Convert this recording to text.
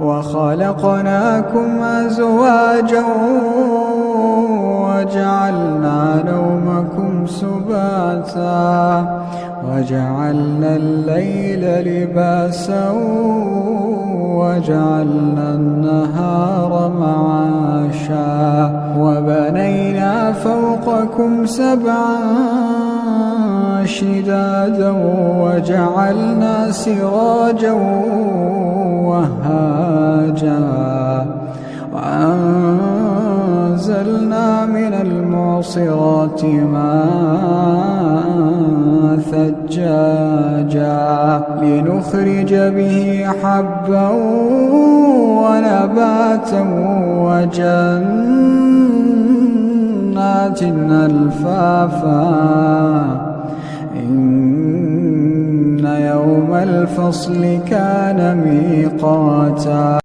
وخلقناكم أزواجا وجعلنا نومكم سباتا وجعلنا الليل لباسا وجعلنا النهار معاشا وبنينا فوقكم سبعا شدادا وجعلنا سراجا وهاجا وأنزلنا من المعصرات ماء ثجاجا لنخرج به حبا ونباتا وجنات ألفافا إن يوم الفصل كان ميقاتا.